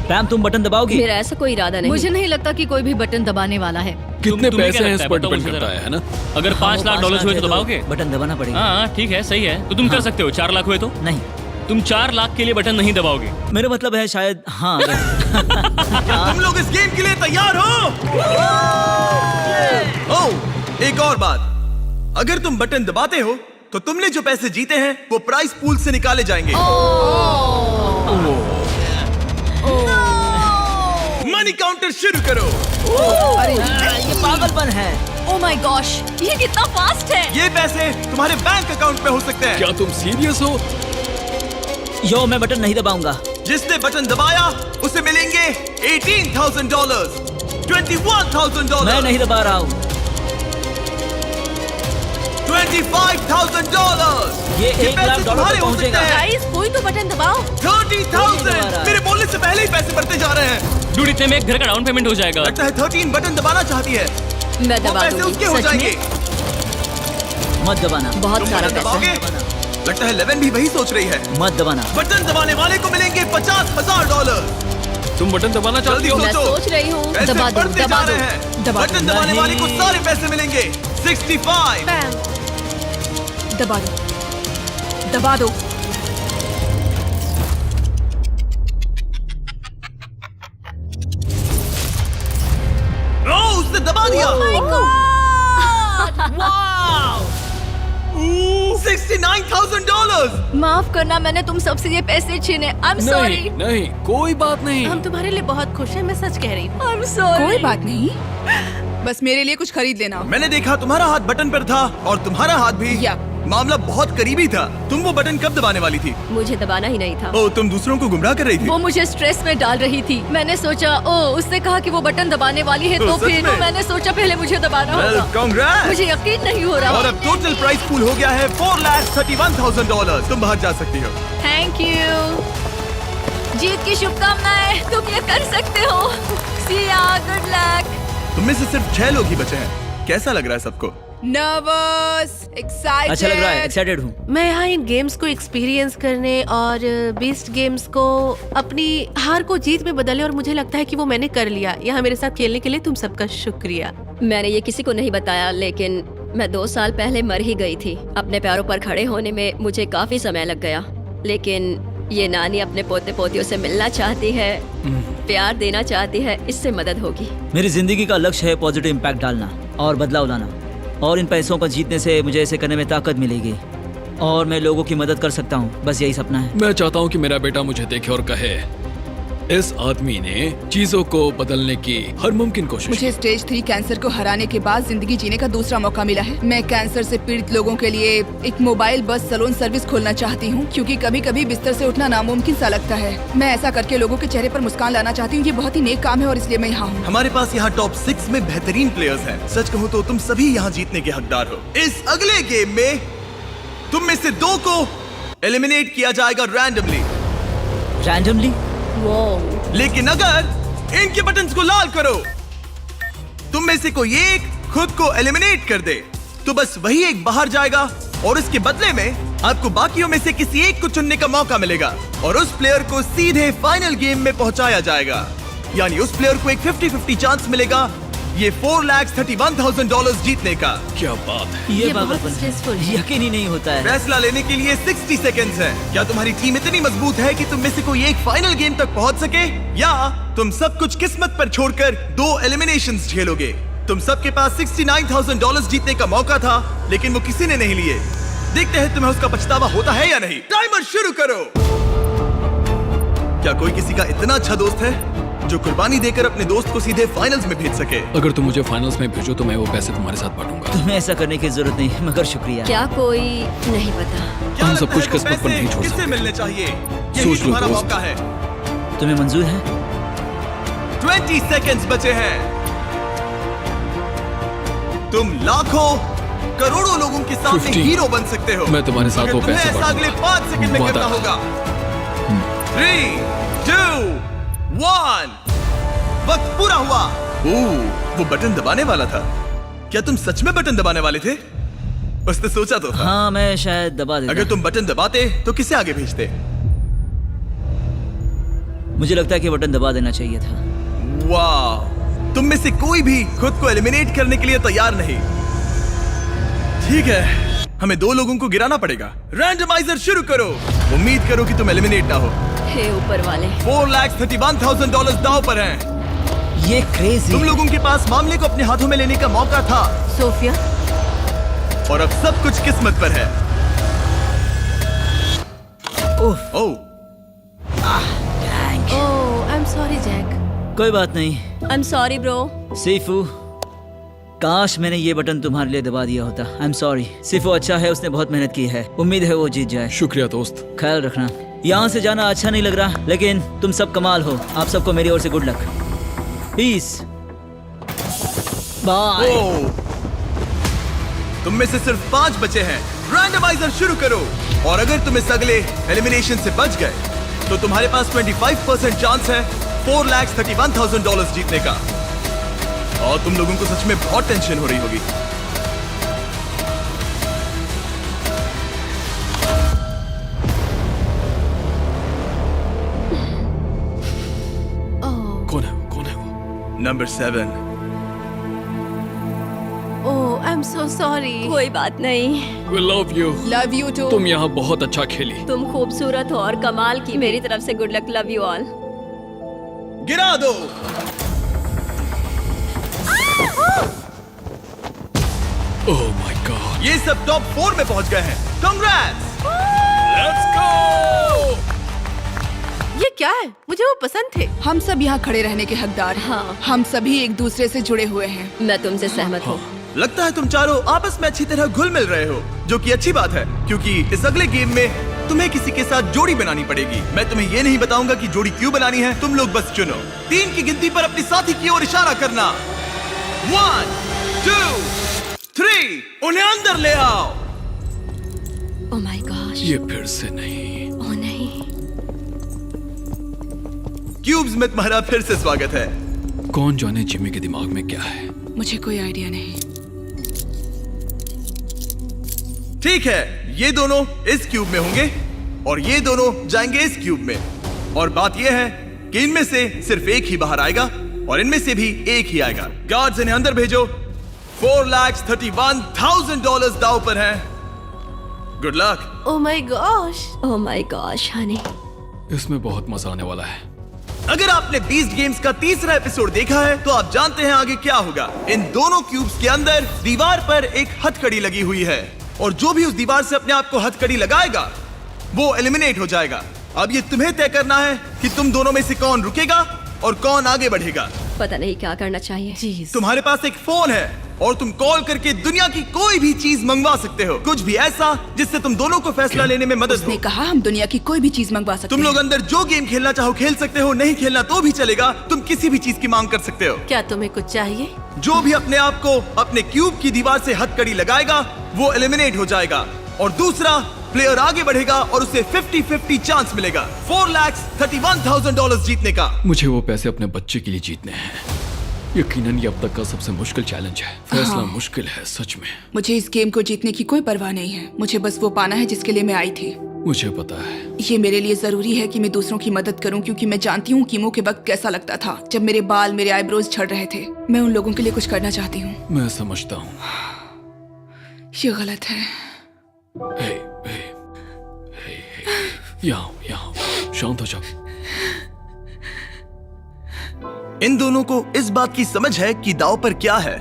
Speaker 6: पैम, तुम बटन दबाओगी?
Speaker 4: मेरा ऐसा कोई इरादा नहीं।
Speaker 5: मुझे नहीं लगता कि कोई भी बटन दबाने वाला है।
Speaker 10: कितने
Speaker 8: तुम्हें
Speaker 10: पैसे
Speaker 8: क्या
Speaker 10: हैं इस
Speaker 8: लगता
Speaker 10: पर
Speaker 8: बताओ
Speaker 10: डिपेंड
Speaker 8: मुझे
Speaker 10: करता
Speaker 8: जरा।
Speaker 10: है ना?
Speaker 8: अगर $5 लाख हुए तो दबाओगे?
Speaker 6: बटन दबाना पड़ेगा।
Speaker 8: हाँ ठीक है, सही है। तो तुम कर सकते हो। 4 लाख हुए तो?
Speaker 6: नहीं,
Speaker 8: तुम 4 लाख के लिए बटन नहीं दबाओगे?
Speaker 6: मेरा मतलब है शायद हाँ।
Speaker 1: क्या तुम लोग इस गेम के लिए तैयार हो? ओह, एक और बात, अगर तुम बटन दबाते हो तो तुमने जो पैसे जीते हैं वो प्राइस पूल से निकाले जाएंगे। मनी काउंटर शुरू करो।
Speaker 6: अरे ये पागलपन है।
Speaker 5: ओह माय गॉश, ये कितना फास्ट है।
Speaker 1: ये पैसे तुम्हारे बैंक अकाउंट में हो सकते हैं।
Speaker 10: क्या तुम सीरियस हो?
Speaker 6: यो, मैं बटन नहीं दबाऊंगा।
Speaker 1: जिसने बटन दबाया उसे मिलेंगे $18,000, $21,000,
Speaker 6: मैं नहीं दबा रहा हूँ।
Speaker 1: $25,000।
Speaker 6: ये $1 लाख
Speaker 1: तुम्हारे हो
Speaker 6: पहुंचेगा।
Speaker 1: सकते हैं।
Speaker 9: गाइस, कोई तो बटन दबाओ।
Speaker 1: 30,000। मेरे बोलने से पहले ही पैसे बढ़ते जा रहे हैं।
Speaker 8: डूड, इतने में एक घर का डाउन पेमेंट हो जाएगा।
Speaker 1: लगता है 13 बटन दबाना चाहती है।
Speaker 5: मैं
Speaker 1: वो
Speaker 5: दबा
Speaker 1: पैसे
Speaker 5: दूंगी।
Speaker 1: उसके हो
Speaker 5: सच में?
Speaker 1: जाएंगे।
Speaker 6: मत दबाना।
Speaker 5: बहुत
Speaker 1: तुम
Speaker 5: सारा
Speaker 1: बटन
Speaker 5: पैसा
Speaker 1: दबाओगे?
Speaker 5: है।
Speaker 1: लगता है 11 भी वही सोच रही है।
Speaker 6: मत दबाना।
Speaker 1: बटन दबाने वाले को मिलेंगे $50,000।
Speaker 10: तुम बटन दबाना चाहती
Speaker 1: जल्दी
Speaker 10: हो?
Speaker 5: मैं
Speaker 1: सोचो।
Speaker 5: सोच रही हूँ।
Speaker 1: पैसे
Speaker 5: दबा दो,
Speaker 1: बढ़ते
Speaker 5: दबा
Speaker 1: जा रहे
Speaker 5: दो,
Speaker 1: हैं।
Speaker 5: दबा दो।
Speaker 1: बटन दबाने
Speaker 6: नहीं।
Speaker 1: वाले को सारे पैसे मिलेंगे। 65।
Speaker 9: पैम,
Speaker 2: दबा दो, दबा दो।
Speaker 1: दिया।
Speaker 5: वाव!
Speaker 1: $69,000।
Speaker 5: माफ करना, मैंने तुम सबसे ये पैसे छीने। I am sorry.
Speaker 10: नहीं नहीं कोई बात नहीं।
Speaker 9: हम तुम्हारे लिए बहुत खुश हैं, मैं सच कह रही हूँ।
Speaker 5: I am sorry.
Speaker 2: कोई बात नहीं, बस मेरे लिए कुछ खरीद लेना।
Speaker 1: मैंने देखा तुम्हारा हाथ बटन पर था और तुम्हारा हाथ भी।
Speaker 2: या।
Speaker 1: मामला बहुत करीबी था। तुम वो बटन कब दबाने वाली थी?
Speaker 4: मुझे दबाना ही नहीं था।
Speaker 1: ओ, तुम दूसरों को गुमराह कर रही थी।
Speaker 5: वो मुझे स्ट्रेस में डाल रही थी। मैंने सोचा उसने कहा कि वो बटन दबाने वाली है, तो
Speaker 1: सच
Speaker 5: फिर
Speaker 1: में?
Speaker 5: मैंने सोचा पहले मुझे दबाना
Speaker 1: Well,
Speaker 5: होगा।
Speaker 1: congrats!
Speaker 5: मुझे यकीन नहीं हो रहा।
Speaker 1: और अब टोटल प्राइस पूल हो गया है $431,000। तुम बाहर जा सकती हो।
Speaker 5: Thank you. जीत की शुभकामनाएं। तुम ये कर सकते हो। See ya, good luck।
Speaker 1: तुम में से सिर्फ 6 लोग ही बचे हैं। कैसा लग रहा है सबको?
Speaker 2: Nervous, excited.
Speaker 6: अच्छा लग रहा है, एक्साइटेड हूँ।
Speaker 9: मैं यहाँ इन गेम्स को एक्सपीरियंस करने और बीस्ट गेम्स को अपनी हार को जीत में बदलने, और मुझे लगता है कि वो मैंने कर लिया। यहाँ मेरे साथ खेलने के लिए तुम सबका शुक्रिया।
Speaker 4: मैंने ये किसी को नहीं बताया, लेकिन मैं 2 साल पहले मर ही गई थी। अपने पैरों पर खड़े होने में मुझे काफी समय लग गया, लेकिन ये नानी अपने पोते पोतियों से मिलना चाहती है, प्यार देना चाहती है। इससे मदद होगी।
Speaker 6: मेरी जिंदगी का लक्ष्य है पॉजिटिव इम्पैक्ट डालना और बदलाव लाना, और इन पैसों को जीतने से मुझे ऐसे करने में ताकत मिलेगी और मैं लोगों की मदद कर सकता हूँ। बस यही सपना है।
Speaker 10: मैं चाहता हूँ कि मेरा बेटा मुझे देखे और कहे, इस आदमी ने चीजों को बदलने की हर मुमकिन कोशिश
Speaker 2: मुझे स्टेज 3 कैंसर को हराने के बाद जिंदगी जीने का दूसरा मौका मिला है। मैं कैंसर से पीड़ित लोगों के लिए एक मोबाइल बस सैलून सर्विस खोलना चाहती हूँ, क्योंकि कभी कभी बिस्तर से उठना नामुमकिन सा लगता है। मैं ऐसा करके लोगों के चेहरे पर मुस्कान लाना चाहती हूँ। ये बहुत ही नेक काम है और इसलिए मैं यहाँ हूँ।
Speaker 1: हमारे पास यहाँ टॉप 6 में बेहतरीन प्लेयर्स हैं। सच कहूँ तो तुम सभी यहाँ जीतने के हकदार हो। इस अगले गेम में तुम में से 2 को एलिमिनेट किया जाएगा रैंडमली।
Speaker 6: रैंडमली?
Speaker 1: लेकिन अगर इनके बटन्स को लाल करो, तुम में से कोई एक खुद को एलिमिनेट कर दे, तो बस वही एक बाहर जाएगा और इसके बदले में आपको बाकियों में से किसी एक को चुनने का मौका मिलेगा और उस प्लेयर को सीधे फाइनल गेम में पहुंचाया जाएगा। यानी उस प्लेयर को एक 50-50 चांस मिलेगा ये $431,000 जीतने का।
Speaker 10: क्या बात है।
Speaker 6: ये
Speaker 9: बहुत
Speaker 6: पागलपन है।
Speaker 9: stressful है।
Speaker 6: यकीन ही नहीं होता है।
Speaker 1: फैसला लेने के लिए 60 सेकंड्स हैं। क्या तुम्हारी टीम इतनी मजबूत है कि तुम में से कोई एक फाइनल गेम तक पहुंच सके, या तुम सब कुछ किस्मत पर छोड़कर 2 एलिमिनेशंस झेलोगे? तुम सबके पास $69,000 जीतने का मौका था, लेकिन वो किसी ने नहीं लिए। देखते हैं तुम्हें उसका पछतावा होता है या नहीं। टाइमर शुरू करो। क्या कोई किसी का इतना अच्छा दोस्त है जो कुर्बानी देकर अपने दोस्त को सीधे फाइनल्स में भेज सके?
Speaker 10: अगर तुम मुझे फाइनल्स में भेजो तो मैं वो पैसे तुम्हारे साथ बांटूंगा।
Speaker 6: तुम्हें ऐसा करने की जरूरत नहीं, मगर शुक्रिया।
Speaker 4: क्या कोई नहीं पता।
Speaker 1: क्या
Speaker 10: हम सब
Speaker 1: लगता
Speaker 10: कुछ
Speaker 1: है वो
Speaker 10: किस्मत पर
Speaker 1: पैसे
Speaker 10: नहीं छोड़
Speaker 1: किससे
Speaker 10: सकते।
Speaker 1: मिलने चाहिए? यही
Speaker 10: सोच लो
Speaker 1: तुम्हारा
Speaker 10: दोस्त।
Speaker 1: मौका है।
Speaker 6: तुम्हें मंजूर है?
Speaker 1: 20 सेकंड्स बचे हैं। तुम लाखों करोड़ों लोगों के सामने
Speaker 10: 50
Speaker 1: हीरो बन सकते हो।
Speaker 10: मैं तुम्हारे साथ
Speaker 1: मगर
Speaker 10: वो
Speaker 1: तुम्हें
Speaker 10: पैसे
Speaker 1: ऐसा अगले
Speaker 10: बांटूंगा।
Speaker 1: 5 सेकंड में
Speaker 10: वादा।
Speaker 1: करना होगा। 3, 2, 1। वक्त पूरा हुआ। वो बटन दबाने वाला था। क्या तुम सच में बटन दबाने वाले थे? उसने सोचा तो था।
Speaker 6: हाँ, मैं शायद दबा देता।
Speaker 1: अगर तुम बटन दबाते तो किसे आगे भेजते?
Speaker 6: मुझे लगता है कि बटन दबा देना चाहिए था।
Speaker 1: वाह, तुम में से कोई भी खुद को एलिमिनेट करने के लिए तैयार नहीं। ठीक है, हमें 2 लोगों को गिराना पड़ेगा। रैंडमाइजर शुरू करो। उम्मीद करो कि तुम एलिमिनेट ना हो।
Speaker 4: हे ऊपर वाले।
Speaker 1: $431,000 दांव पर हैं।
Speaker 6: ये क्रेजी।
Speaker 1: तुम लोगों के पास मामले को अपने हाथों में लेने का मौका था,
Speaker 9: सोफिया,
Speaker 1: और अब सब कुछ किस्मत पर है।
Speaker 6: उफ।
Speaker 1: ओह,
Speaker 9: ओह आई एम सॉरी जैक।
Speaker 6: कोई बात नहीं
Speaker 4: आई एम सॉरी ब्रो।
Speaker 6: सीफू, काश मैंने ये बटन तुम्हारे लिए दबा दिया होता। I am sorry. सीफू अच्छा है, उसने बहुत मेहनत की है। उम्मीद है वो जीत जाए।
Speaker 10: शुक्रिया दोस्त।
Speaker 6: ख्याल रखना। यहाँ से जाना अच्छा नहीं लग रहा, लेकिन तुम सब कमाल हो। आप सबको मेरी ओर से गुड लक। पीस। बाय।
Speaker 1: ओह। तुम में से सिर्फ 5 बचे हैं। रैंडमाइजर शुरू करो, और अगर तुम इस अगले एलिमिनेशन से बच गए तो तुम्हारे पास 25% चांस है $431,000 जीतने का। और तुम लोगों को सच में बहुत टेंशन हो रही होगी।
Speaker 10: कौन है वो? कौन है वो?
Speaker 1: Number 7।
Speaker 9: Oh I am so sorry.
Speaker 4: कोई बात नहीं।
Speaker 10: We love you।
Speaker 2: Love you too.
Speaker 10: तुम यहाँ बहुत अच्छा खेली।
Speaker 4: तुम खूबसूरत हो और कमाल की। मेरी तरफ से good luck. Love you all.
Speaker 1: गिरा दो।
Speaker 10: ओह माय गॉड,
Speaker 1: ये सब टॉप 4 में पहुंच गए हैं। कांग्रेट्स!
Speaker 10: Let's go!
Speaker 9: ये क्या है? मुझे वो पसंद थे।
Speaker 2: हम सब यहाँ खड़े रहने के हकदार हैं।
Speaker 4: हाँ।
Speaker 2: हम सभी एक दूसरे से जुड़े हुए हैं।
Speaker 4: मैं तुमसे सहमत हूँ।
Speaker 1: लगता है तुम चारों आपस में अच्छी तरह घुल मिल रहे हो, जो कि अच्छी बात है, क्योंकि इस अगले गेम में तुम्हें किसी के साथ जोड़ी बनानी पड़ेगी। मैं तुम्हें ये नहीं बताऊंगा कि जोड़ी क्यों बनानी है, तुम लोग बस चुनो। 3 की गिनती पर अपने साथी की ओर इशारा करना। 1, 2, 3, उन्हें अंदर ले आओ।
Speaker 4: ओह माय गॉश।
Speaker 10: ये फिर से नहीं।
Speaker 4: ओह नहीं।
Speaker 1: क्यूब्स में तुम्हारा फिर से स्वागत है।
Speaker 10: कौन जाने जिमी के दिमाग में क्या है।
Speaker 2: मुझे कोई आइडिया नहीं।
Speaker 1: ठीक है, ये दोनों इस क्यूब में होंगे और ये दोनों जाएंगे इस क्यूब में। और बात यह है कि इनमें से सिर्फ एक ही बाहर आएगा और इनमें से भी एक ही आएगा। गार्ड्स इन्हें अंदर भेजो। $4,31,000 दांव पर हैं। Good luck.
Speaker 9: Oh my gosh.
Speaker 4: Oh my gosh Honey.
Speaker 10: इसमें बहुत मजा आने वाला है।
Speaker 1: अगर आपने बीस्ट गेम्स का तीसरा एपिसोड देखा है तो आप जानते हैं आगे क्या होगा। इन दोनों क्यूब्स के अंदर दीवार पर एक हथकड़ी लगी हुई है और जो भी उस दीवार से अपने आप को हथकड़ी लगाएगा वो एलिमिनेट हो जाएगा। अब ये तुम्हें तय करना है कि तुम दोनों में से कौन रुकेगा और कौन आगे बढ़ेगा।
Speaker 4: पता नहीं क्या करना चाहिए।
Speaker 1: तुम्हारे पास एक फोन है और तुम कॉल करके दुनिया की कोई भी चीज मंगवा सकते हो, कुछ भी ऐसा जिससे तुम दोनों को फैसला लेने में मदद हो।
Speaker 2: उसने कहा हम दुनिया की कोई भी चीज मंगवा सकते
Speaker 1: तुम लोग अंदर जो गेम खेलना चाहो खेल सकते हो, नहीं खेलना तो भी चलेगा। तुम किसी भी चीज की मांग कर सकते हो।
Speaker 9: क्या तुम्हें कुछ चाहिए?
Speaker 1: जो भी अपने आप को अपने क्यूब की दीवार से हथकड़ी लगाएगा वो एलिमिनेट हो जाएगा और दूसरा प्लेयर आगे बढ़ेगा और उसे 50-50 चांस मिलेगा $4,31,000 जीतने का।
Speaker 10: मुझे वो पैसे अपने बच्चे के लिए जीतने हैं। यकीनन ये अब तक का सबसे मुश्किल चैलेंज है। फैसला मुश्किल है सच में।
Speaker 2: मुझे इस गेम को जीतने की कोई परवाह नहीं है। मुझे बस वो पाना है जिसके लिए मैं आई थी।
Speaker 10: मुझे पता है।
Speaker 2: ये मेरे लिए जरूरी है कि मैं दूसरों की मदद करूं, क्योंकि मैं जानती हूँ कीमो के वक्त कैसा लगता था जब मेरे बाल, मेरे आईब्रोज झड़ रहे थे। मैं उन लोगों के लिए कुछ करना चाहती हूँ।
Speaker 10: मैं समझता हूँ।
Speaker 2: ये गलत है।
Speaker 10: हे, हे, हे, हे। यहाँ शांत हो जाओ।
Speaker 1: इन दोनों को इस बात की समझ है कि दांव पर क्या है,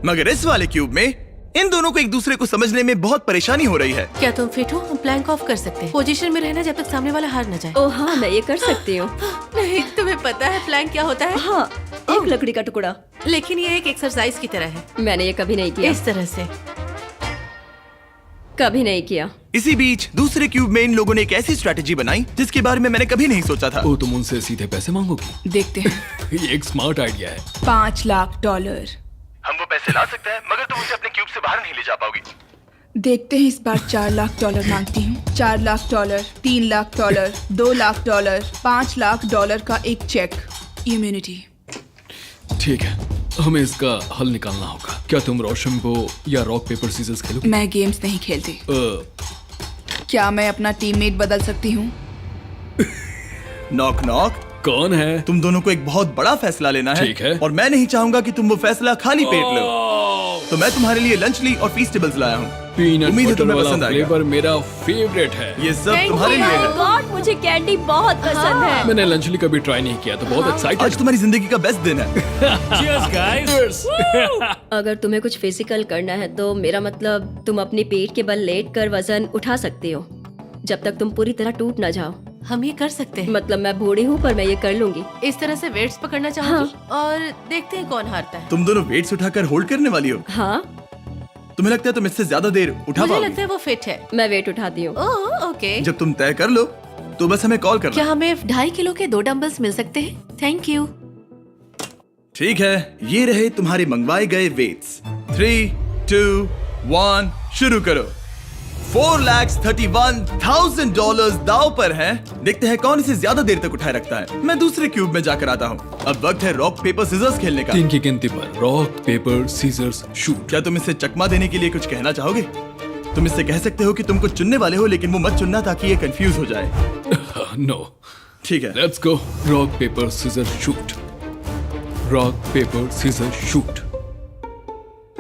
Speaker 1: मगर इस वाले क्यूब में इन दोनों को एक दूसरे को समझने में बहुत परेशानी हो रही है।
Speaker 9: क्या तुम फिट हो? हम प्लैंक ऑफ कर सकते हैं। पोजीशन में रहना जब तक सामने वाला हार न जाए।
Speaker 4: ओह हाँ, मैं ये कर सकती हूँ।
Speaker 9: नहीं, तुम्हें पता है प्लैंक क्या होता है?
Speaker 4: हाँ, एक लकड़ी का टुकड़ा।
Speaker 9: लेकिन ये एक एक्सरसाइज की तरह है।
Speaker 4: मैंने ये कभी नहीं किया।
Speaker 9: इस तरह से
Speaker 4: कभी नहीं किया।
Speaker 1: इसी बीच दूसरे क्यूब में इन लोगों ने एक ऐसी स्ट्रेटेजी बनाई जिसके बारे में मैंने कभी नहीं सोचा था।
Speaker 10: ओ, तुम उनसे सीधे पैसे मांगोगी?
Speaker 2: देखते हैं।
Speaker 10: ये एक स्मार्ट आइडिया है।
Speaker 2: $5 लाख।
Speaker 1: हम वो पैसे ला सकते हैं, मगर तुम उसे अपने क्यूब से बाहर नहीं ले जा पाओगी।
Speaker 2: देखते हैं, इस बार $4 लाख मांगती हूँ। $4 लाख, $3 लाख, $2 लाख, $5 लाख का एक चेक। इम्यूनिटी।
Speaker 10: ठीक है, हमें इसका हल निकालना होगा। क्या तुम रोशनबो या रॉक पेपर सीजर्स खेलोगे?
Speaker 2: मैं गेम्स नहीं खेलती। क्या मैं अपना टीममेट बदल सकती हूँ?
Speaker 1: Knock knock.
Speaker 10: कौन है?
Speaker 1: तुम दोनों को एक बहुत बड़ा फैसला लेना है।
Speaker 10: ठीक है।
Speaker 1: और मैं नहीं चाहूंगा कि तुम वो फैसला खाली पेट लो। तो मैं तुम्हारे लिए लंच ली और फीस्टेबल्स लाया हूँ।
Speaker 10: पीनट
Speaker 1: उम्मीद है
Speaker 10: बटर
Speaker 1: तुम्हें
Speaker 10: वाला
Speaker 1: पसंद आएगा।
Speaker 10: फ्लेवर मेरा फेवरेट है।
Speaker 1: ये सब तुम्हारे लिए है।
Speaker 4: गॉड, मुझे कैंडी बहुत पसंद है।
Speaker 10: मैंने लंचली कभी ट्राई नहीं किया तो बहुत एक्साइटेड।
Speaker 1: आज तुम्हारी जिंदगी का बेस्ट दिन है।
Speaker 8: Cheers, guys.
Speaker 4: अगर तुम्हें कुछ फिजिकल करना है तो मेरा मतलब तुम अपनी पेट के बल लेट कर वजन उठा सकती हो, जब तक तुम पूरी तरह टूट ना जाओ।
Speaker 9: हम ये कर सकते हैं।
Speaker 4: मतलब मैं बूढ़ी हूँ पर मैं ये कर लूंगी।
Speaker 9: इस तरह से वेट्स पकड़ना चाहूंगी और देखते हैं कौन हारता है।
Speaker 1: तुम दोनों वेट्स उठाकर होल्ड करने वाली हो?
Speaker 4: हाँ,
Speaker 1: तुम्हें लगता है तुम इससे ज्यादा देर उठा
Speaker 9: मुझे
Speaker 1: पाओगी?
Speaker 9: लगता है वो फिट है।
Speaker 4: मैं वेट उठाती हूँ।
Speaker 9: Oh okay.
Speaker 1: जब तुम तय कर लो तो बस हमें कॉल करना।
Speaker 9: क्या हमें 2.5 किलो के 2 डंबल्स मिल सकते हैं? Thank you.
Speaker 1: ठीक है, ये रहे तुम्हारे मंगवाए गए वेट्स। 3, 2, 1 शुरू करो। $4,31,000 दांव पर हैं। देखते हैं कौन इसे ज्यादा देर तक उठाए रखता है। मैं दूसरे क्यूब में जाकर आता हूँ। अब वक्त है रॉक पेपर सीजर्स खेलने का।
Speaker 10: 3 की गिनती पर रॉक पेपर सीजर्स शूट।
Speaker 1: क्या तुम इसे चकमा देने के लिए कुछ कहना चाहोगे? तुम इससे कह सकते हो कि तुम कुछ चुनने वाले हो, लेकिन वो मत चुनना ताकि ये कंफ्यूज हो जाए।
Speaker 10: नो,
Speaker 1: ठीक है,
Speaker 10: let's go. Rock paper scissor shoot. Rock paper scissor shoot.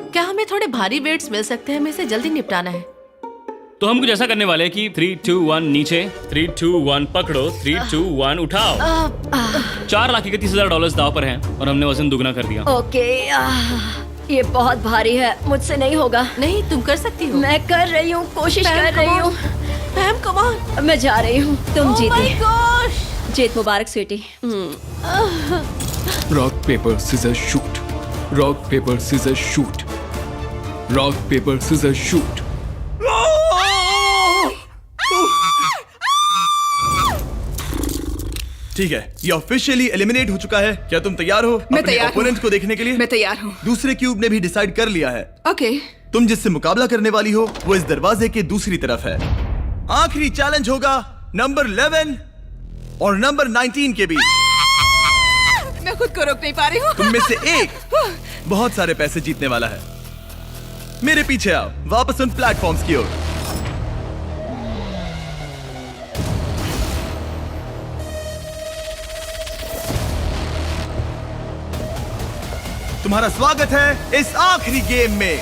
Speaker 9: क्या हमें थोड़े भारी वेट्स मिल सकते हैं? हमें इसे जल्दी निपटाना है।
Speaker 8: तो हम कुछ ऐसा करने वाले हैं कि 3, 2, 1 नीचे, 3, 2, 1 पकड़ो, 3, 2, 1 उठाओ। $4,31,000 दाव पर हैं और हमने वजन दुगना कर दिया।
Speaker 4: ओके। ये बहुत भारी है, मुझसे नहीं होगा।
Speaker 9: नहीं, तुम कर सकती हो।
Speaker 4: मैं कर रही हूँ, कोशिश
Speaker 9: Pam,
Speaker 4: कर रही
Speaker 9: come on.
Speaker 4: हूँ।
Speaker 9: Pam, come on.
Speaker 4: मैं जा रही हूँ, तुम
Speaker 9: Oh my
Speaker 4: जीती।
Speaker 9: gosh!
Speaker 4: जीत मुबारक sweetie.
Speaker 10: Rock paper scissor shoot, rock paper scissor shoot, rock paper scissor shoot.
Speaker 1: ठीक है, ये ऑफिशियली एलिमिनेट हो चुका है। क्या तुम तैयार हो
Speaker 2: मैं
Speaker 1: अपने
Speaker 2: तैयार हूँ।
Speaker 1: ओपोनेंट को देखने के लिए?
Speaker 2: मैं तैयार हूँ।
Speaker 1: दूसरे क्यूब ने भी डिसाइड कर लिया है।
Speaker 2: ओके।
Speaker 1: तुम जिससे मुकाबला करने वाली हो वो इस दरवाजे के दूसरी तरफ है। आखिरी चैलेंज होगा नंबर 11 और नंबर 19 के बीच।
Speaker 2: मैं खुद को रोक नहीं पा रही हूँ।
Speaker 1: तुम में से एक बहुत सारे पैसे जीतने वाला है। मेरे पीछे आओ, वापस उन प्लेटफॉर्म्स की ओर। तुम्हारा स्वागत है इस आखिरी गेम में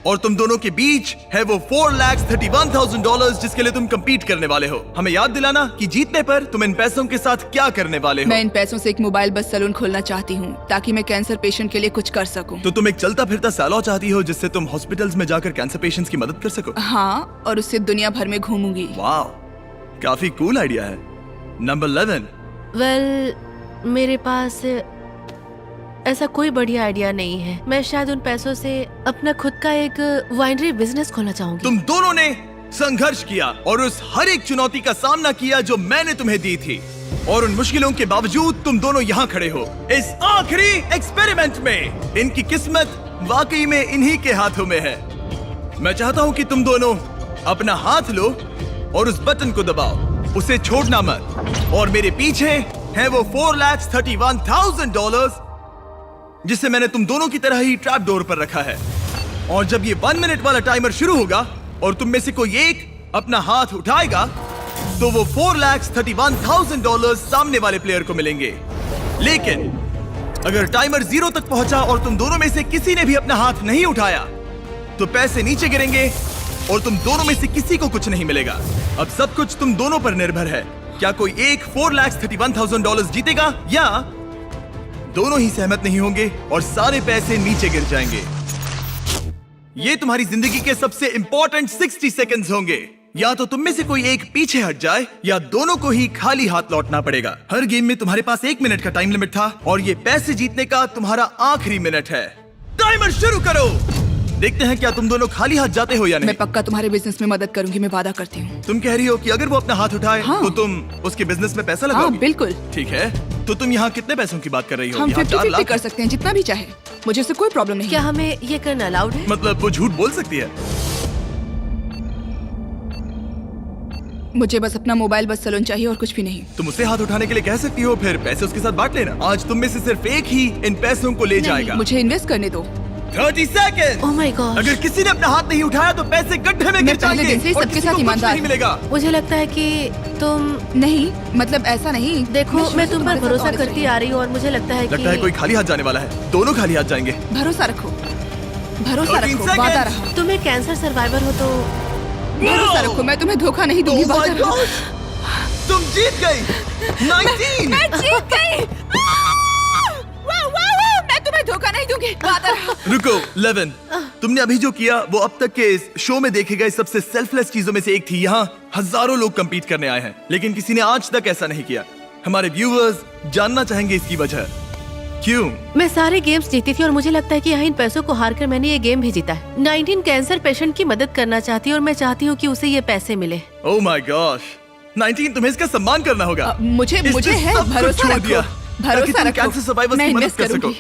Speaker 1: और तुम दोनों के बीच है वो $4,31,000 जिसके लिए तुम compete करने वाले हो। हमें याद दिलाना कि जीतने पर तुम इन पैसों के साथ क्या करने वाले हो।
Speaker 2: मैं इन पैसों से एक मोबाइल बस सैलून खोलना चाहती हूँ ताकि मैं कैंसर पेशेंट के लिए कुछ कर सकूँ।
Speaker 1: तो तुम एक चलता फिरता सैलून चाहती हो जिससे तुम हॉस्पिटल्स में जाकर कैंसर पेशेंट्स की मदद कर सको।
Speaker 2: हाँ, और उससे दुनिया भर में घूमूंगी।
Speaker 1: वाह, काफी कूल आइडिया है। नंबर 11।
Speaker 9: वेल, मेरे पास ऐसा कोई बढ़िया आइडिया नहीं है। मैं शायद उन पैसों से अपना खुद का एक वाइनरी बिजनेस खोलना चाहूंगी।
Speaker 1: तुम दोनों ने संघर्ष किया और उस हर एक चुनौती का सामना किया जो मैंने तुम्हें दी थी, और उन मुश्किलों के बावजूद तुम दोनों यहाँ खड़े हो इस आखिरी एक्सपेरिमेंट में। इनकी किस्मत वाकई में इन्हीं के हाथों में है। मैं चाहता हूँ कि तुम दोनों अपना हाथ लो और उस बटन को दबाओ, उसे छोड़ना मत। और मेरे पीछे है वो $4,31,000 जिसे मैंने तुम दोनों की तरह ही ट्रैप डोर पर रखा है। और जब ये 1 मिनट वाला टाइमर शुरू होगा और तुम में से कोई एक अपना हाथ उठाएगा तो वो $4,31,000 सामने वाले प्लेयर को मिलेंगे। लेकिन अगर टाइमर 0 तक पहुंचा और तुम दोनों में से किसी ने भी अपना हाथ नहीं उठाया तो पैसे नीचे गिरेंगे और तुम दोनों में से किसी को कुछ नहीं मिलेगा। अब सब कुछ तुम दोनों पर निर्भर है। क्या कोई एक $4,31,000 जीतेगा या दोनों ही सहमत नहीं होंगे और सारे पैसे नीचे गिर जाएंगे। ये तुम्हारी जिंदगी के सबसे इंपॉर्टेंट 60 सेकंड्स होंगे। या तो तुम में से कोई एक पीछे हट जाए या दोनों को ही खाली हाथ लौटना पड़ेगा। हर गेम में तुम्हारे पास 1 मिनट का टाइम लिमिट था और ये पैसे जीतने का तुम्हारा आखिरी मिनट है। टाइमर शुरू करो। देखते हैं क्या तुम दोनों खाली हाथ जाते हो या नहीं।
Speaker 2: मैं पक्का तुम्हारे बिजनेस में मदद करूंगी, मैं वादा करती हूँ।
Speaker 1: तुम कह रही हो कि अगर वो अपना हाथ उठाए
Speaker 2: हाँ।
Speaker 1: तो तुम उसके बिजनेस में पैसा लगाओगी?
Speaker 2: हाँ, बिल्कुल।
Speaker 1: ठीक है, तो तुम यहाँ कितने पैसों की बात कर रही हो?
Speaker 2: हम
Speaker 1: यहाँ 4
Speaker 2: 50-50
Speaker 1: लाख
Speaker 2: कर सकते हैं, जितना भी चाहे। मुझे उससे कोई प्रॉब्लम नहीं
Speaker 9: क्या
Speaker 2: है।
Speaker 9: हमें ये करना अलाउड है?
Speaker 1: मतलब वो झूठ बोल सकती है।
Speaker 2: मुझे बस अपना मोबाइल बस सैलून चाहिए और कुछ भी नहीं।
Speaker 1: तुम उसे हाथ उठाने के लिए कह सकती हो, फिर पैसे उसके साथ बांट लेना। आज तुम में से सिर्फ एक ही इन पैसों को ले जाएगा।
Speaker 2: मुझे इन्वेस्ट करने दो।
Speaker 1: 30 सेकंड।
Speaker 9: Oh my God.
Speaker 1: अगर किसी ने अपना हाथ नहीं उठाया तो पैसे गड्ढे में गिर
Speaker 2: मैं पहले
Speaker 1: जाएंगे
Speaker 2: दिन से ही
Speaker 1: और
Speaker 2: सबके
Speaker 1: किसी
Speaker 2: साथ
Speaker 1: को कुछ
Speaker 2: ईमानदार
Speaker 1: नहीं
Speaker 2: हूँ।
Speaker 1: मिलेगा।
Speaker 9: मुझे लगता है कि तुम
Speaker 2: नहीं, मतलब ऐसा नहीं।
Speaker 9: देखो, मैं तुम पर
Speaker 2: तुम्हारे साथ
Speaker 9: भरोसा
Speaker 2: honest
Speaker 9: करती आ रही हूँ और मुझे लगता है
Speaker 1: लगता है कोई खाली हाथ जाने वाला है। दोनों खाली हाथ जाएंगे।
Speaker 2: भरोसा रखो, भरोसा
Speaker 1: 13
Speaker 2: रखो,
Speaker 1: seconds।
Speaker 2: वादा रहा।
Speaker 9: तुम्हें कैंसर सर्वाइवर हो तो
Speaker 2: भरोसा रखो, मैं तुम्हें धोखा नहीं दूंगी।
Speaker 1: Oh my
Speaker 2: वादा रहा।
Speaker 1: gosh! तुम जीत गई। 19।
Speaker 2: मैं जीत गई। वाह, वाह, वाह, मैं तुम्हें धोखा नहीं दूंगी। वादा रहा।
Speaker 1: रुको 11, तुमने अभी जो किया वो अब तक के इस शो में देखे गए सबसे सेल्फलेस चीजों में से एक थी। यहाँ हजारों लोग compete करने आए हैं लेकिन किसी ने आज तक ऐसा नहीं किया। हमारे व्यूअर्स जानना चाहेंगे इसकी वजह। क्यों?
Speaker 9: मैं सारे गेम्स जीती थी और मुझे लगता है कि यहाँ इन पैसों को हारकर मैंने ये गेम भी जीता है। 19 कैंसर पेशेंट की मदद करना चाहती हूँ और मैं चाहती हूँ कि उसे ये पैसे मिले।
Speaker 1: ओह माय गॉश, 19 तुम्हें इसका सम्मान करना होगा।
Speaker 2: मुझे
Speaker 1: इसने
Speaker 2: है
Speaker 1: सब कुछ
Speaker 2: भरोसा
Speaker 1: छोड़ दिया
Speaker 2: रखो,
Speaker 1: ताकि
Speaker 2: भरोसा
Speaker 1: तुम
Speaker 2: रखो।
Speaker 1: कैंसर सर्वाइवर्स
Speaker 2: मैं
Speaker 1: की मदद
Speaker 2: इन्वेस्ट
Speaker 1: कर सको।
Speaker 2: करूंगी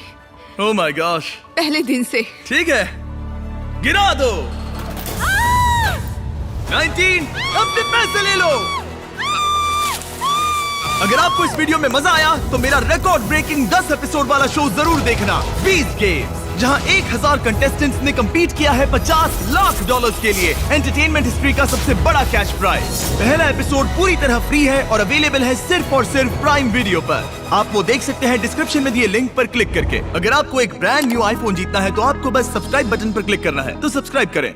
Speaker 1: ओह माय गॉश,
Speaker 2: पहले दिन से।
Speaker 1: ठीक है, गिरा दो। 19, अपने पैसे ले लो। अगर आपको इस वीडियो में मजा आया तो मेरा रिकॉर्ड ब्रेकिंग 10 एपिसोड वाला शो जरूर देखना, बीस्ट गेम्स, जहां 1000 कंटेस्टेंट्स ने कंपीट किया है $50 लाख के लिए एंटरटेनमेंट हिस्ट्री का सबसे बड़ा कैश प्राइज। पहला एपिसोड पूरी तरह फ्री है और अवेलेबल है सिर्फ और सिर्फ प्राइम वीडियो पर। आप वो देख सकते हैं डिस्क्रिप्शन में दिए लिंक पर क्लिक करके। अगर आपको एक ब्रांड न्यू आईफोन जीतना है तो आपको बस सब्सक्राइब बटन पर क्लिक करना है, तो सब्सक्राइब करें।